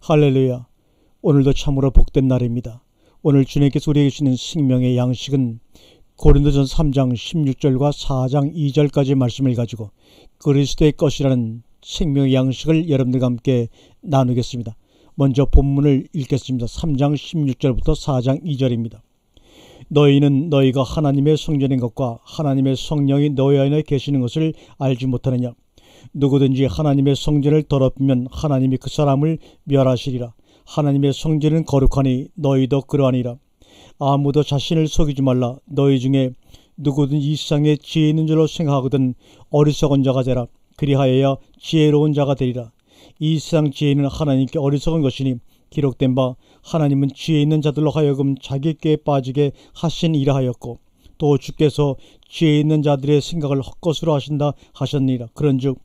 할렐루야. 오늘도 참으로 복된 날입니다. 오늘 주님께서 우리에게 주시는 생명의 양식은 고린도전서 3장 16절과 4장 2절까지 말씀을 가지고 그리스도의 것이라는 생명의 양식을 여러분들과 함께 나누겠습니다. 먼저 본문을 읽겠습니다. 3장 16절부터 4장 2절입니다. 너희는 너희가 하나님의 성전인 것과 하나님의 성령이 너희 안에 계시는 것을 알지 못하느냐. 누구든지 하나님의 성전을 더럽히면 하나님이 그 사람을 멸하시리라. 하나님의 성전은 거룩하니 너희도 그러하니라. 아무도 자신을 속이지 말라. 너희 중에 누구든지 이 세상에 지혜 있는 줄로 생각하거든 어리석은 자가 되라. 그리하여야 지혜로운 자가 되리라. 이 세상 지혜는 하나님께 어리석은 것이니 기록된 바 하나님은 지혜 있는 자들로 하여금 자기께 빠지게 하시니라 하였고 또 주께서 지혜 있는 자들의 생각을 헛것으로 하신다 하셨니라. 그런즉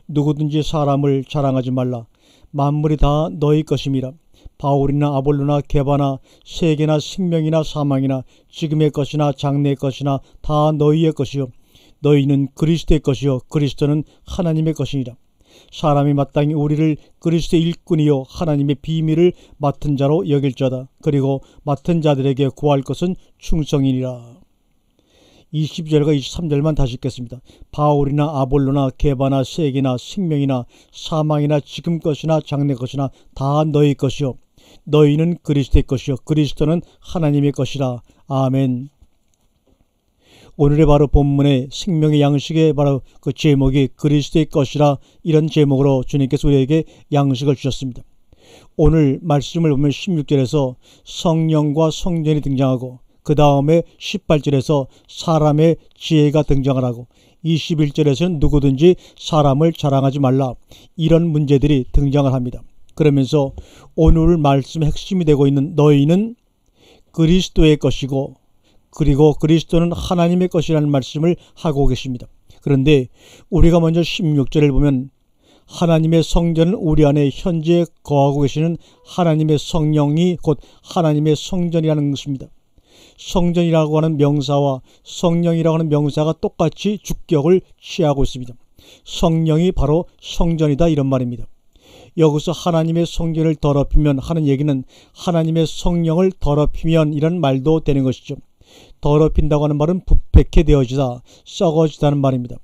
누구든지 사람을 자랑하지 말라. 만물이 다 너희 것임이라. 바울이나 아볼로나 게바나 세계나 생명이나 사망이나 지금의 것이나 장래의 것이나 다 너희의 것이요 너희는 그리스도의 것이요 그리스도는 하나님의 것이니라. 사람이 마땅히 우리를 그리스도의 일꾼이요 하나님의 비밀을 맡은 자로 여길 자다. 그리고 맡은 자들에게 구할 것은 충성이니라. 20절과 23절만 다시 읽겠습니다. 바울이나 아볼로나 게바나 세계나 생명이나 사망이나 지금 것이나 장래 것이나 다 너희 것이요 너희는 그리스도의 것이요 그리스도는 하나님의 것이라. 아멘. 오늘의 바로 본문의 생명의 양식의 바로 그 제목이 그리스도의 것이라, 이런 제목으로 주님께서 우리에게 양식을 주셨습니다. 오늘 말씀을 보면 16절에서 성령과 성전이 등장하고 그 다음에 18절에서 사람의 지혜가 등장을 하고 21절에서는 누구든지 사람을 자랑하지 말라, 이런 문제들이 등장을 합니다. 그러면서 오늘 말씀의 핵심이 되고 있는 너희는 그리스도의 것이고 그리고 그리스도는 하나님의 것이라는 말씀을 하고 계십니다. 그런데 우리가 먼저 16절을 보면 하나님의 성전은 우리 안에 현재 거하고 계시는 하나님의 성령이 곧 하나님의 성전이라는 것입니다. 성전이라고 하는 명사와 성령이라고 하는 명사가 똑같이 주격을 취하고 있습니다. 성령이 바로 성전이다, 이런 말입니다. 여기서 하나님의 성전을 더럽히면 하는 얘기는 하나님의 성령을 더럽히면 이런 말도 되는 것이죠. 더럽힌다고 하는 말은 부패케 되어지다, 썩어지다는 말입니다.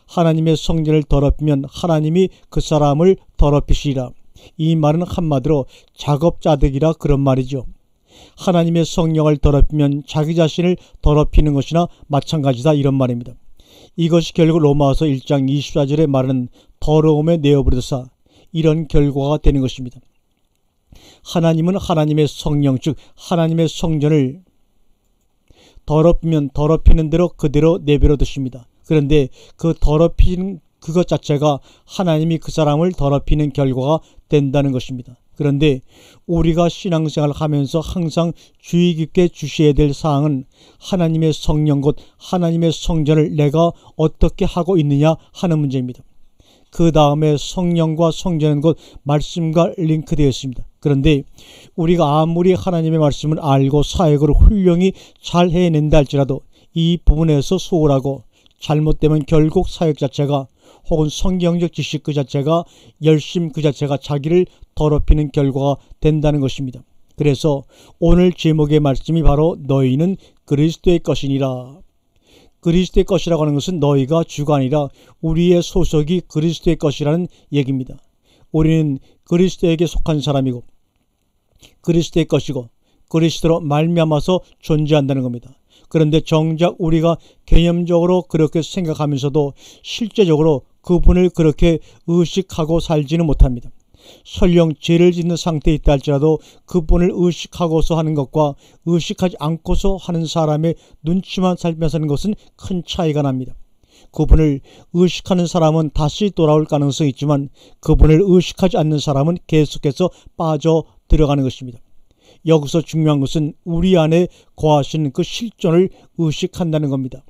하나님의 성전을 더럽히면 하나님이 그 사람을 더럽히시리라. 이 말은 한마디로 작업자득이라 그런 말이죠. 하나님의 성령을 더럽히면 자기 자신을 더럽히는 것이나 마찬가지다, 이런 말입니다. 이것이 결국 로마서 1장 24절에 말하는 더러움에 내어버려서 이런 결과가 되는 것입니다. 하나님은 하나님의 성령, 즉 하나님의 성전을 더럽히면 더럽히는 대로 그대로 내버려 두십니다. 그런데 그 더럽히는 그것 자체가 하나님이 그 사람을 더럽히는 결과가 된다는 것입니다. 그런데 우리가 신앙생활을 하면서 항상 주의 깊게 주셔야 될 사항은 하나님의 성령 곧 하나님의 성전을 내가 어떻게 하고 있느냐 하는 문제입니다. 그 다음에 성령과 성전은 곧 말씀과 링크되어 있습니다. 그런데 우리가 아무리 하나님의 말씀을 알고 사역을 훌륭히 잘 해낸다 할지라도 이 부분에서 소홀하고 잘못되면 결국 사역 자체가 혹은 성경적 지식 그 자체가 열심 그 자체가 자기를 더럽히는 결과가 된다는 것입니다. 그래서 오늘 제목의 말씀이 바로 너희는 그리스도의 것이니라. 그리스도의 것이라고 하는 것은 너희가 주가 아니라 우리의 소속이 그리스도의 것이라는 얘기입니다. 우리는 그리스도에게 속한 사람이고 그리스도의 것이고 그리스도로 말미암아서 존재한다는 겁니다. 그런데 정작 우리가 개념적으로 그렇게 생각하면서도 실제적으로 그분을 그렇게 의식하고 살지는 못합니다. 설령 죄를 짓는 상태에 있다 할지라도 그분을 의식하고서 하는 것과 의식하지 않고서 하는 사람의 눈치만 살면서 하는 것은 큰 차이가 납니다. 그분을 의식하는 사람은 다시 돌아올 가능성이 있지만 그분을 의식하지 않는 사람은 계속해서 빠져 들어가는 것입니다. 여기서 중요한 것은 우리 안에 거하시는 그 실존을 의식한다는 겁니다.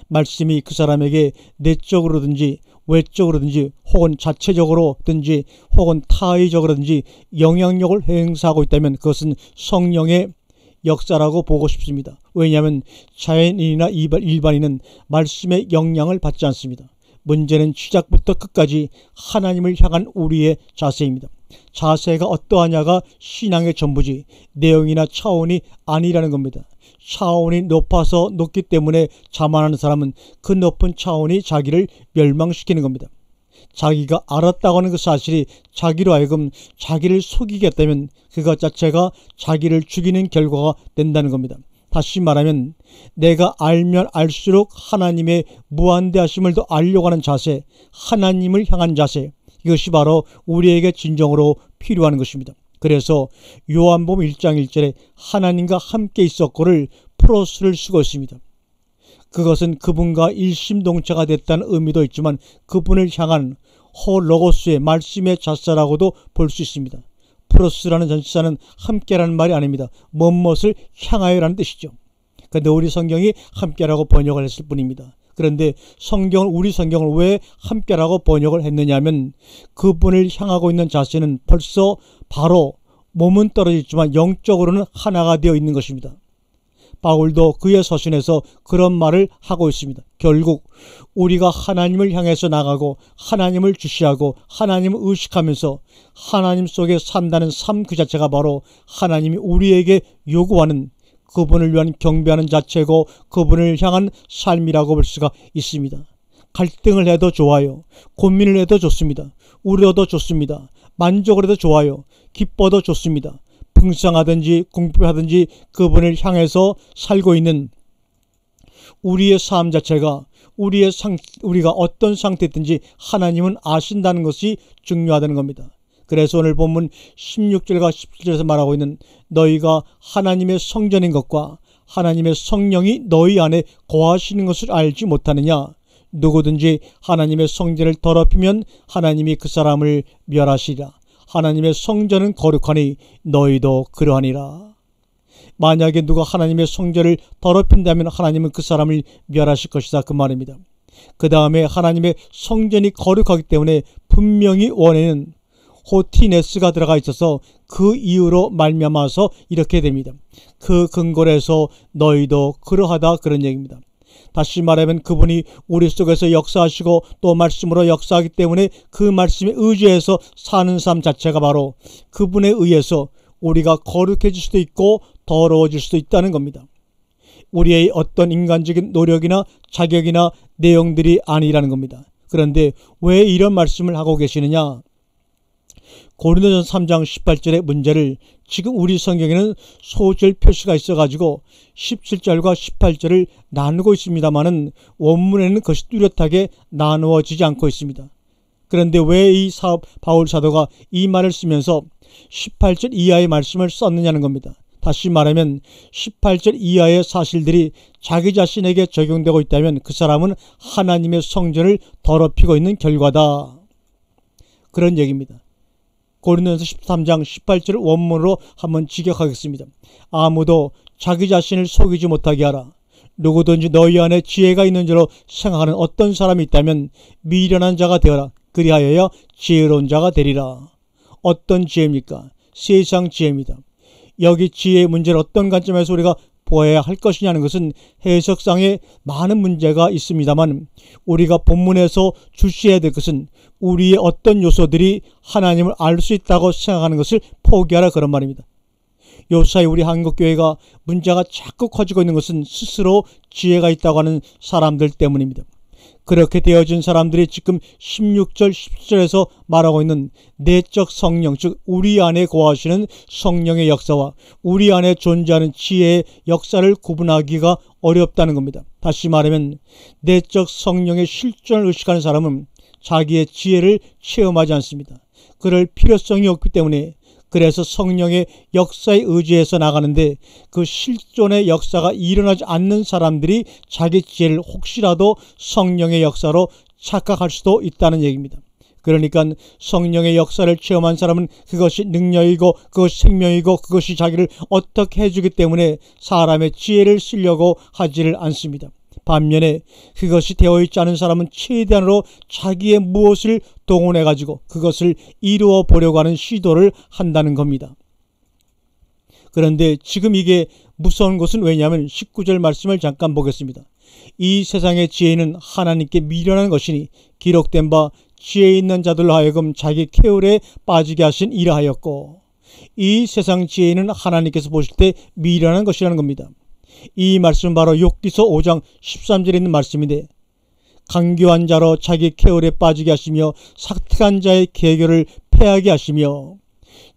말씀이 그 사람에게 내적으로든지 외적으로든지 혹은 자체적으로든지 혹은 타의적으로든지 영향력을 행사하고 있다면 그것은 성령의 역사라고 보고 싶습니다. 왜냐하면 자연인이나 일반인은 말씀의 영향을 받지 않습니다. 문제는 시작부터 끝까지 하나님을 향한 우리의 자세입니다. 자세가 어떠하냐가 신앙의 전부지 내용이나 차원이 아니라는 겁니다. 차원이 높아서 높기 때문에 자만하는 사람은 그 높은 차원이 자기를 멸망시키는 겁니다. 자기가 알았다고 하는 그 사실이 자기로 하여금 자기를 속이겠다면 그것 자체가 자기를 죽이는 결과가 된다는 겁니다. 다시 말하면 내가 알면 알수록 하나님의 무한대하심을 더 알려고 하는 자세, 하나님을 향한 자세, 이것이 바로 우리에게 진정으로 필요한 것입니다. 그래서 요한복음 1장 1절에 하나님과 함께 있었고를 프로스를 쓰고 있습니다. 그것은 그분과 일심동체가 됐다는 의미도 있지만 그분을 향한 호로고스의 말씀의 자세라고도 볼 수 있습니다. 프로스라는 전치사는 함께라는 말이 아닙니다. 무엇을 향하여라는 뜻이죠. 그런데 우리 성경이 함께라고 번역을 했을 뿐입니다. 그런데 우리 성경을 왜 함께라고 번역을 했느냐 하면 그분을 향하고 있는 자세는 벌써 바로 몸은 떨어졌지만 영적으로는 하나가 되어 있는 것입니다. 바울도 그의 서신에서 그런 말을 하고 있습니다. 결국 우리가 하나님을 향해서 나가고 하나님을 주시하고 하나님을 의식하면서 하나님 속에 산다는 삶 그 자체가 바로 하나님이 우리에게 요구하는 그분을 위한 경배하는 자체고 그분을 향한 삶이라고 볼 수가 있습니다. 갈등을 해도 좋아요. 고민을 해도 좋습니다. 우려도 좋습니다. 만족을 해도 좋아요. 기뻐도 좋습니다. 풍성하든지 궁핍하든지 그분을 향해서 살고 있는 우리의 삶 자체가 우리가 어떤 상태든지 하나님은 아신다는 것이 중요하다는 겁니다. 그래서 오늘 본문 16절과 17절에서 말하고 있는 너희가 하나님의 성전인 것과 하나님의 성령이 너희 안에 거하시는 것을 알지 못하느냐. 누구든지 하나님의 성전을 더럽히면 하나님이 그 사람을 멸하시리라. 하나님의 성전은 거룩하니 너희도 그러하니라. 만약에 누가 하나님의 성전을 더럽힌다면 하나님은 그 사람을 멸하실 것이다 그 말입니다. 그 다음에 하나님의 성전이 거룩하기 때문에 분명히 원에는 호티네스가 들어가 있어서 그 이유로 말미암아서 이렇게 됩니다. 그 근거로 해서 너희도 그러하다 그런 얘기입니다. 다시 말하면 그분이 우리 속에서 역사하시고 또 말씀으로 역사하기 때문에 그 말씀에 의지해서 사는 삶 자체가 바로 그분에 의해서 우리가 거룩해질 수도 있고 더러워질 수도 있다는 겁니다. 우리의 어떤 인간적인 노력이나 자격이나 내용들이 아니라는 겁니다. 그런데 왜 이런 말씀을 하고 계시느냐? 고린도전서 3장 18절의 문제를 지금 우리 성경에는 소절 표시가 있어가지고 17절과 18절을 나누고 있습니다만은 원문에는 그것이 뚜렷하게 나누어지지 않고 있습니다. 그런데 왜 이 바울 사도가 이 말을 쓰면서 18절 이하의 말씀을 썼느냐는 겁니다. 다시 말하면 18절 이하의 사실들이 자기 자신에게 적용되고 있다면 그 사람은 하나님의 성전을 더럽히고 있는 결과다. 그런 얘기입니다. 고린도전서 13장 18절 원문으로 한번 직역하겠습니다. 아무도 자기 자신을 속이지 못하게 하라. 누구든지 너희 안에 지혜가 있는 줄로 생각하는 어떤 사람이 있다면 미련한 자가 되어라. 그리하여야 지혜로운 자가 되리라. 어떤 지혜입니까? 세상 지혜입니다. 여기 지혜의 문제를 어떤 관점에서 우리가 보아야 할 것이냐는 것은 해석상에 많은 문제가 있습니다만 우리가 본문에서 주시해야 될 것은 우리의 어떤 요소들이 하나님을 알 수 있다고 생각하는 것을 포기하라 그런 말입니다. 요사이 우리 한국교회가 문제가 자꾸 커지고 있는 것은 스스로 지혜가 있다고 하는 사람들 때문입니다. 그렇게 되어진 사람들이 지금 16절 17절에서 말하고 있는 내적 성령, 즉 우리 안에 거하시는 성령의 역사와 우리 안에 존재하는 지혜의 역사를 구분하기가 어렵다는 겁니다. 다시 말하면 내적 성령의 실존을 의식하는 사람은 자기의 지혜를 체험하지 않습니다. 그럴 필요성이 없기 때문에 그래서 성령의 역사에 의지해서 나가는데 그 실존의 역사가 일어나지 않는 사람들이 자기 지혜를 혹시라도 성령의 역사로 착각할 수도 있다는 얘기입니다. 그러니까 성령의 역사를 체험한 사람은 그것이 능력이고 그것이 생명이고 그것이 자기를 어떻게 해주기 때문에 사람의 지혜를 쓰려고 하지를 않습니다. 반면에 그것이 되어 있지 않은 사람은 최대한으로 자기의 무엇을 동원해 가지고 그것을 이루어 보려고 하는 시도를 한다는 겁니다. 그런데 지금 이게 무서운 것은 왜냐하면 19절 말씀을 잠깐 보겠습니다. 이 세상의 지혜는 하나님께 미련한 것이니 기록된 바 지혜 있는 자들로 하여금 자기 쾌월에 빠지게 하신 이라하였고, 이 세상 지혜는 하나님께서 보실 때 미련한 것이라는 겁니다. 이 말씀은 바로 욥기서 5장 13절에 있는 말씀인데, 강교한 자로 자기 쾌월에 빠지게 하시며 삭특한 자의 계교를 패하게 하시며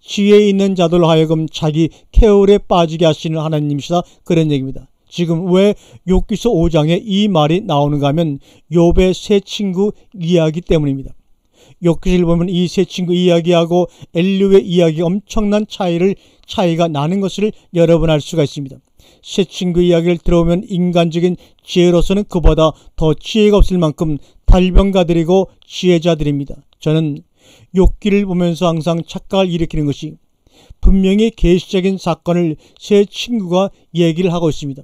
지혜 있는 자들로 하여금 자기 쾌월에 빠지게 하시는 하나님이시다, 그런 얘기입니다. 지금 왜 욥기서 5장에 이 말이 나오는가 하면 욥의 세 친구 이야기 때문입니다. 욥기서를 보면 이 세 친구 이야기하고 엘리후의 이야기가 엄청난 차이가 나는 것을 여러분 알 수가 있습니다. 세 친구 이야기를 들어보면 인간적인 지혜로서는 그보다 더 지혜가 없을 만큼 달변가들이고 지혜자들입니다. 저는 욥기를 보면서 항상 착각을 일으키는 것이, 분명히 계시적인 사건을 세 친구가 얘기를 하고 있습니다.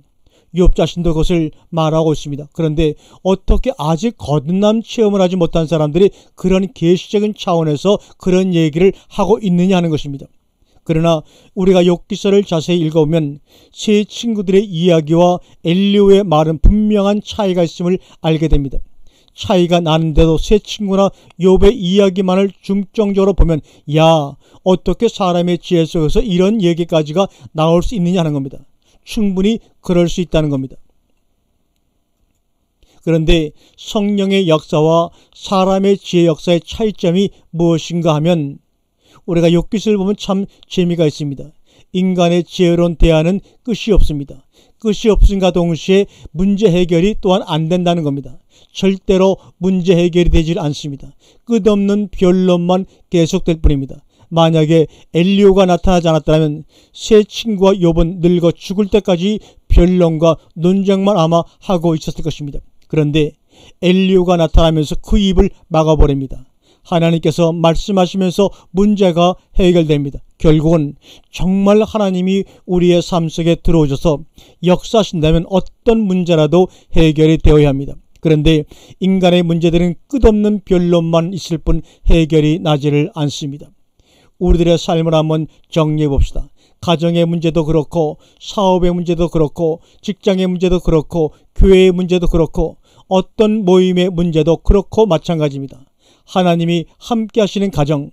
욥 자신도 그것을 말하고 있습니다. 그런데 어떻게 아직 거듭남 체험을 하지 못한 사람들이 그런 계시적인 차원에서 그런 얘기를 하고 있느냐 하는 것입니다. 그러나 우리가 욥기서를 자세히 읽어보면 세 친구들의 이야기와 엘리후의 말은 분명한 차이가 있음을 알게 됩니다. 차이가 나는데도 세 친구나 욥의 이야기만을 중점적으로 보면, 야, 어떻게 사람의 지혜 속에서 이런 얘기까지가 나올 수 있느냐 하는 겁니다. 충분히 그럴 수 있다는 겁니다. 그런데 성령의 역사와 사람의 지혜 역사의 차이점이 무엇인가 하면, 우리가 욥기서를 보면 참 재미가 있습니다. 인간의 지혜로운 대화는 끝이 없습니다. 끝이 없음과 동시에 문제 해결이 또한 안 된다는 겁니다. 절대로 문제 해결이 되질 않습니다. 끝없는 변론만 계속될 뿐입니다. 만약에 엘리후가 나타나지 않았다면 세 친구와 욥은 늙어 죽을 때까지 변론과 논쟁만 아마 하고 있었을 것입니다. 그런데 엘리후가 나타나면서 그 입을 막아버립니다. 하나님께서 말씀하시면서 문제가 해결됩니다. 결국은 정말 하나님이 우리의 삶 속에 들어오셔서 역사하신다면 어떤 문제라도 해결이 되어야 합니다. 그런데 인간의 문제들은 끝없는 변론만 있을 뿐 해결이 나지를 않습니다. 우리들의 삶을 한번 정리해 봅시다. 가정의 문제도 그렇고, 사업의 문제도 그렇고, 직장의 문제도 그렇고, 교회의 문제도 그렇고, 어떤 모임의 문제도 그렇고 마찬가지입니다. 하나님이 함께 하시는 가정,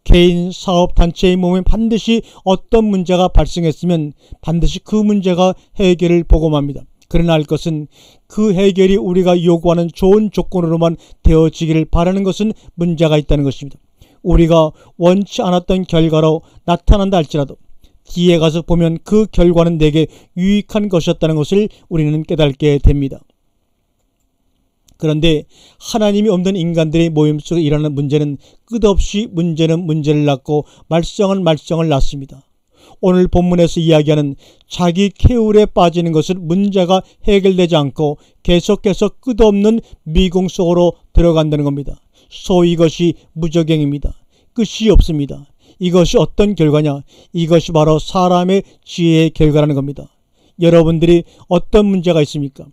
개인, 사업, 단체의 몸에 반드시 어떤 문제가 발생했으면 반드시 그 문제가 해결을 보고 맙니다. 그러나 할 것은 그 해결이 우리가 요구하는 좋은 조건으로만 되어지기를 바라는 것은 문제가 있다는 것입니다. 우리가 원치 않았던 결과로 나타난다 할지라도 뒤에 가서 보면 그 결과는 내게 유익한 것이었다는 것을 우리는 깨닫게 됩니다. 그런데 하나님이 없는 인간들의 모임 속에 일어나는 문제는 끝없이 문제는 문제를 낳고 말썽은 말썽을 낳습니다. 오늘 본문에서 이야기하는 자기 쾌월에 빠지는 것은 문제가 해결되지 않고 계속해서 끝없는 미궁 속으로 들어간다는 겁니다. 소위 이것이 무저갱입니다. 끝이 없습니다. 이것이 어떤 결과냐? 이것이 바로 사람의 지혜의 결과라는 겁니다. 여러분들이 어떤 문제가 있습니까?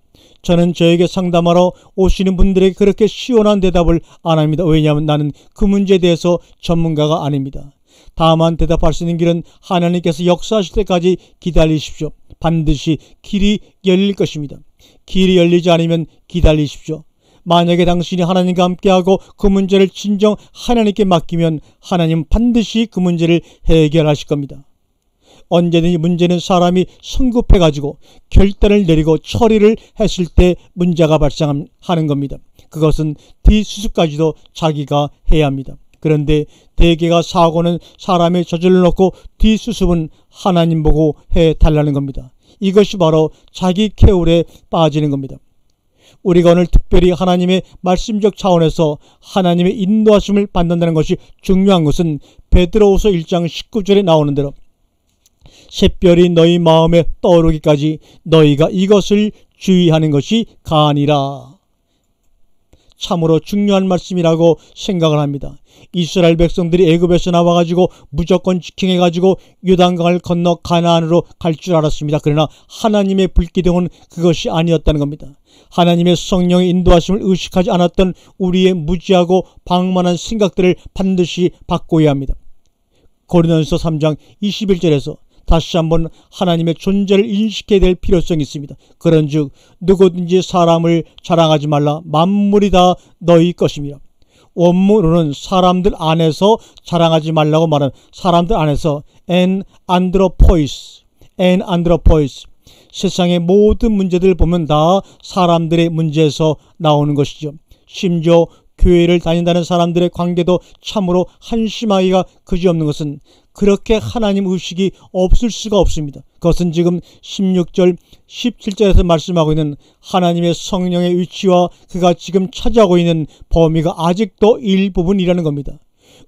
저는 저에게 상담하러 오시는 분들에게 그렇게 시원한 대답을 안 합니다. 왜냐하면 나는 그 문제에 대해서 전문가가 아닙니다. 다만 대답할 수 있는 길은 하나님께서 역사하실 때까지 기다리십시오. 반드시 길이 열릴 것입니다. 길이 열리지 않으면 기다리십시오. 만약에 당신이 하나님과 함께하고 그 문제를 진정 하나님께 맡기면 하나님 반드시 그 문제를 해결하실 겁니다. 언제든지 문제는 사람이 성급해가지고 결단을 내리고 처리를 했을 때 문제가 발생하는 겁니다. 그것은 뒤수습까지도 자기가 해야 합니다. 그런데 대개가 사고는 사람의 저질러 놓고 뒤수습은 하나님 보고 해달라는 겁니다. 이것이 바로 자기 쾌월에 빠지는 겁니다. 우리가 오늘 특별히 하나님의 말씀적 차원에서 하나님의 인도하심을 받는다는 것이 중요한 것은 베드로후서 1장 19절에 나오는 대로 샛별이 너희 마음에 떠오르기까지 너희가 이것을 주의하는 것이 가니라. 참으로 중요한 말씀이라고 생각을 합니다. 이스라엘 백성들이 애굽에서 나와가지고 무조건 지킹해가지고 요단강을 건너 가나안으로 갈 줄 알았습니다. 그러나 하나님의 불기둥은 그것이 아니었다는 겁니다. 하나님의 성령의 인도하심을 의식하지 않았던 우리의 무지하고 방만한 생각들을 반드시 바꿔야 합니다. 고린도전서 3장 21절에서 다시 한번 하나님의 존재를 인식해야 될 필요성이 있습니다. 그런즉 누구든지 사람을 자랑하지 말라. 만물이 다 너희 것입니다. 원문으로는 사람들 안에서 자랑하지 말라고 말하는, 사람들 안에서 en anthropois, 세상의 모든 문제들을 보면 다 사람들의 문제에서 나오는 것이죠. 심지어 교회를 다닌다는 사람들의 관계도 참으로 한심하기가 그지없는 것은 그렇게 하나님 의식이 없을 수가 없습니다. 그것은 지금 16절 17절에서 말씀하고 있는 하나님의 성령의 위치와 그가 지금 차지하고 있는 범위가 아직도 일부분이라는 겁니다.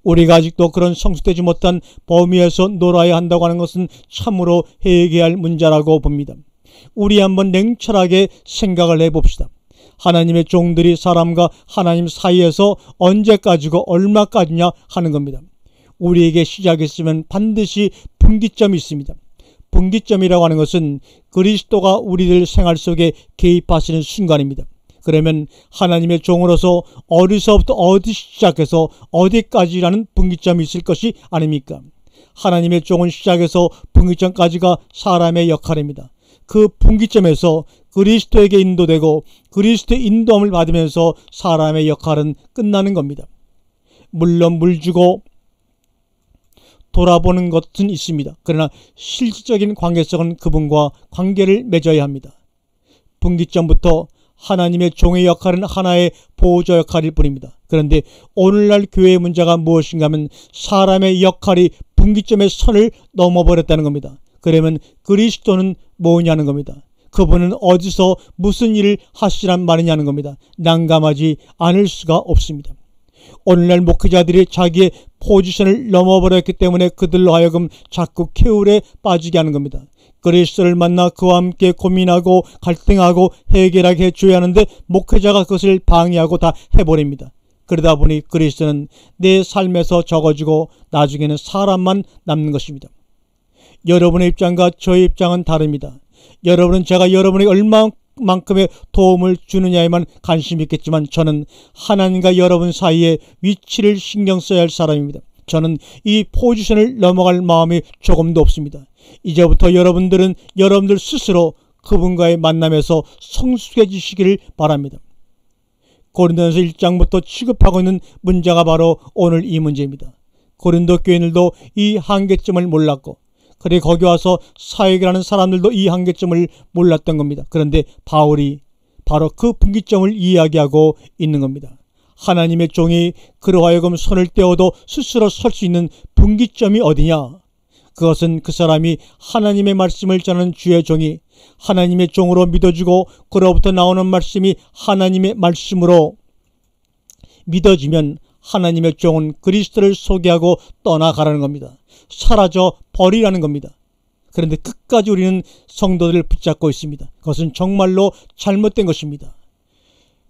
우리가 아직도 그런 성숙되지 못한 범위에서 놀아야 한다고 하는 것은 참으로 회개할 문제라고 봅니다. 우리 한번 냉철하게 생각을 해봅시다. 하나님의 종들이 사람과 하나님 사이에서 언제까지고 얼마까지냐 하는 겁니다. 우리에게 시작이 있으면 반드시 분기점이 있습니다. 분기점이라고 하는 것은 그리스도가 우리들 생활 속에 개입하시는 순간입니다. 그러면 하나님의 종으로서 어디서부터 어디 시작해서 어디까지라는 분기점이 있을 것이 아닙니까? 하나님의 종은 시작해서 분기점까지가 사람의 역할입니다. 그 분기점에서 그리스도에게 인도되고 그리스도의 인도함을 받으면서 사람의 역할은 끝나는 겁니다. 물론 물 주고 돌아보는 것은 있습니다. 그러나 실질적인 관계성은 그분과 관계를 맺어야 합니다. 분기점부터 하나님의 종의 역할은 하나의 보호자 역할일 뿐입니다. 그런데 오늘날 교회의 문제가 무엇인가 하면 사람의 역할이 분기점의 선을 넘어버렸다는 겁니다. 그러면 그리스도는 뭐냐는 겁니다. 그분은 어디서 무슨 일을 하시란 말이냐는 겁니다. 난감하지 않을 수가 없습니다. 오늘날 목회자들이 자기의 포지션을 넘어버렸기 때문에 그들로 하여금 자꾸 캐울에 빠지게 하는 겁니다. 그리스도를 만나 그와 함께 고민하고 갈등하고 해결하게 해줘야 하는데 목회자가 그것을 방해하고 다 해버립니다. 그러다 보니 그리스도는 내 삶에서 적어지고 나중에는 사람만 남는 것입니다. 여러분의 입장과 저의 입장은 다릅니다. 여러분은 제가 여러분에게 얼마만큼의 도움을 주느냐에만 관심이 있겠지만 저는 하나님과 여러분 사이의 위치를 신경 써야 할 사람입니다. 저는 이 포지션을 넘어갈 마음이 조금도 없습니다. 이제부터 여러분들은 여러분들 스스로 그분과의 만남에서 성숙해지시기를 바랍니다. 고린도전서 1장부터 취급하고 있는 문제가 바로 오늘 이 문제입니다. 고린도 교인들도 이 한계점을 몰랐고 그리고 거기 와서 사역이라는 사람들도 이 한계점을 몰랐던 겁니다. 그런데 바울이 바로 그 분기점을 이야기하고 있는 겁니다. 하나님의 종이 그로 하여금 손을 떼어도 스스로 설 수 있는 분기점이 어디냐? 그것은 그 사람이 하나님의 말씀을 전하는 주의 종이 하나님의 종으로 믿어지고 그로부터 나오는 말씀이 하나님의 말씀으로 믿어지면 하나님의 종은 그리스도를 소개하고 떠나가라는 겁니다. 사라져 버리라는 겁니다. 그런데 끝까지 우리는 성도들을 붙잡고 있습니다. 그것은 정말로 잘못된 것입니다.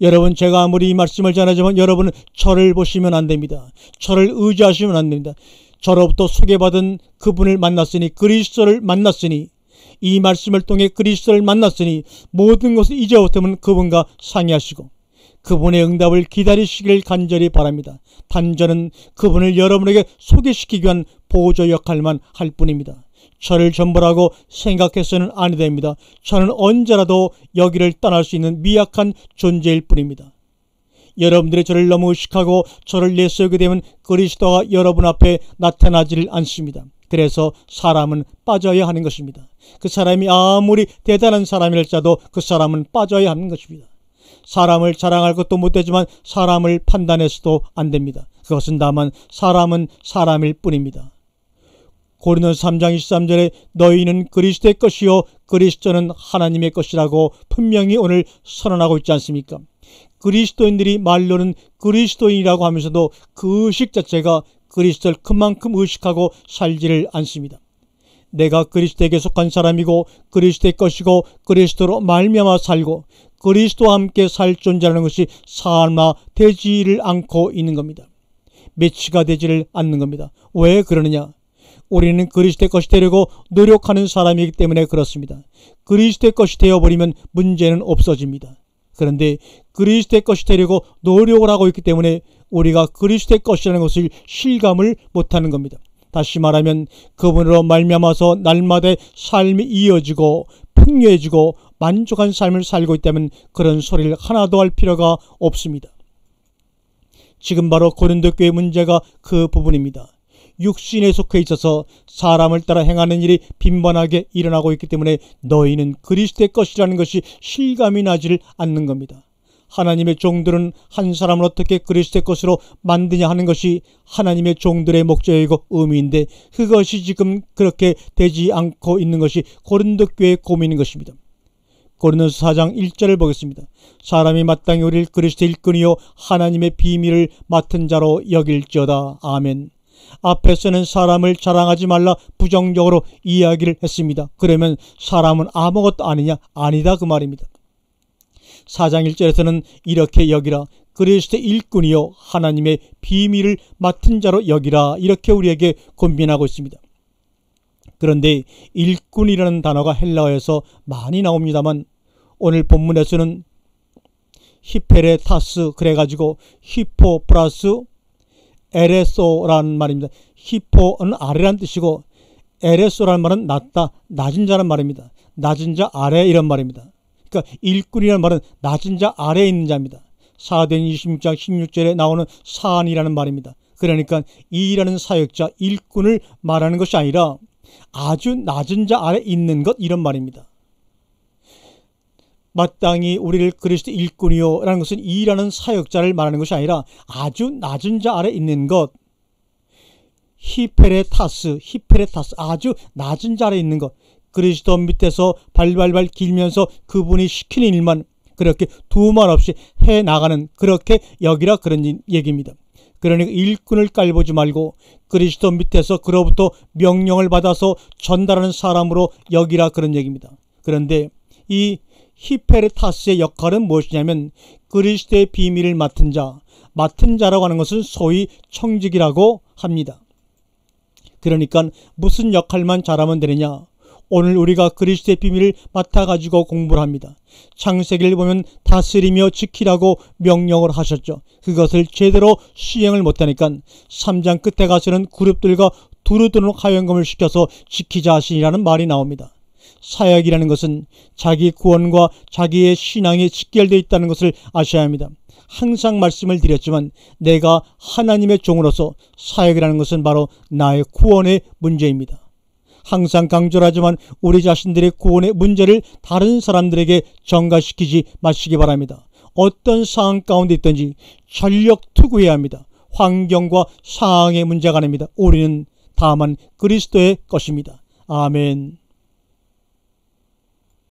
여러분, 제가 아무리 이 말씀을 전하지만 여러분은 저를 보시면 안 됩니다. 저를 의지하시면 안 됩니다. 저로부터 소개받은 그분을 만났으니, 그리스도를 만났으니, 이 말씀을 통해 그리스도를 만났으니 모든 것을 이제부터는 그분과 상의하시고 그분의 응답을 기다리시길 간절히 바랍니다. 단전은 그분을 여러분에게 소개시키기 위한 보조 역할만 할 뿐입니다. 저를 전부라고 생각해서는 아니 됩니다. 저는 언제라도 여기를 떠날 수 있는 미약한 존재일 뿐입니다. 여러분들이 저를 너무 의식하고 저를 내세우게 되면 그리스도가 여러분 앞에 나타나지를 않습니다. 그래서 사람은 빠져야 하는 것입니다. 그 사람이 아무리 대단한 사람일지라도 그 사람은 빠져야 하는 것입니다. 사람을 자랑할 것도 못되지만 사람을 판단해서도 안 됩니다. 그것은 다만 사람은 사람일 뿐입니다. 고린도서 3장 23절에 너희는 그리스도의 것이요 그리스도는 하나님의 것이라고 분명히 오늘 선언하고 있지 않습니까? 그리스도인들이 말로는 그리스도인이라고 하면서도 그 의식 자체가 그리스도를 그만큼 의식하고 살지를 않습니다. 내가 그리스도에게 속한 사람이고 그리스도의 것이고 그리스도로 말미암아 살고 그리스도와 함께 살 존재라는 것이 삶화되지를 않고 있는 겁니다. 매치가 되지를 않는 겁니다. 왜 그러느냐? 우리는 그리스도의 것이 되려고 노력하는 사람이기 때문에 그렇습니다. 그리스도의 것이 되어버리면 문제는 없어집니다. 그런데 그리스도의 것이 되려고 노력을 하고 있기 때문에 우리가 그리스도의 것이라는 것을 실감을 못하는 겁니다. 다시 말하면 그분으로 말미암아서 날마다 삶이 이어지고 풍요해지고 만족한 삶을 살고 있다면 그런 소리를 하나도 할 필요가 없습니다. 지금 바로 고린도 교회의 문제가 그 부분입니다. 육신에 속해 있어서 사람을 따라 행하는 일이 빈번하게 일어나고 있기 때문에 너희는 그리스도의 것이라는 것이 실감이 나지를 않는 겁니다. 하나님의 종들은 한 사람을 어떻게 그리스도의 것으로 만드냐 하는 것이 하나님의 종들의 목적이고 의미인데 그것이 지금 그렇게 되지 않고 있는 것이 고린도 교회의 고민인 것입니다. 고린도서 4장 1절을 보겠습니다. 사람이 마땅히 우리를 그리스도의 일꾼이요 하나님의 비밀을 맡은 자로 여길지어다. 아멘. 앞에서는 사람을 자랑하지 말라 부정적으로 이야기를 했습니다. 그러면 사람은 아무것도 아니냐? 아니다 그 말입니다. 4장 1절에서는 이렇게 여기라 그리스도의 일꾼이요 하나님의 비밀을 맡은 자로 여기라 이렇게 우리에게 권면하고 있습니다. 그런데 일꾼이라는 단어가 헬라어에서 많이 나옵니다만 오늘 본문에서는 히페레타스 그래가지고 히포 플러스 에레소라는 말입니다. 히포는 아래란 뜻이고 에레소라는 말은 낮다, 낮은 자란 말입니다. 낮은 자 아래 이런 말입니다. 그러니까 일꾼이라는 말은 낮은 자 아래에 있는 자입니다. 사도행 26장 16절에 나오는 사안이라는 말입니다. 그러니까 이라는 사역자 일꾼을 말하는 것이 아니라 아주 낮은 자 아래 있는 것 이런 말입니다. 마땅히 우리를 그리스도 일꾼이요 라는 것은 이라는 사역자를 말하는 것이 아니라 아주 낮은 자 아래 있는 것 히페레타스 아주 낮은 자 아래 있는 것 그리스도 밑에서 발발발 길면서 그분이 시키는 일만 그렇게 두말 없이 해나가는 그렇게 여기라 그런 얘기입니다. 그러니까 일꾼을 깔보지 말고 그리스도 밑에서 그로부터 명령을 받아서 전달하는 사람으로 여기라 그런 얘기입니다. 그런데 이 히페레타스의 역할은 무엇이냐면 그리스도의 비밀을 맡은 자라고 하는 것은 소위 청직이라고 합니다. 그러니까 무슨 역할만 잘하면 되느냐? 오늘 우리가 그리스도의 비밀을 맡아가지고 공부를 합니다. 창세기를 보면 다스리며 지키라고 명령을 하셨죠. 그것을 제대로 시행을 못하니까 3장 끝에 가서는 그룹들과 두루두루 하연금을 시켜서 지키자 하시니라는 말이 나옵니다. 사역이라는 것은 자기 구원과 자기의 신앙이 직결되어 있다는 것을 아셔야 합니다. 항상 말씀을 드렸지만 내가 하나님의 종으로서 사역이라는 것은 바로 나의 구원의 문제입니다. 항상 강조를 하지만 우리 자신들의 구원의 문제를 다른 사람들에게 전가시키지 마시기 바랍니다. 어떤 상황 가운데 있든지 전력 투구해야 합니다. 환경과 상황의 문제가 아닙니다. 우리는 다만 그리스도의 것입니다. 아멘.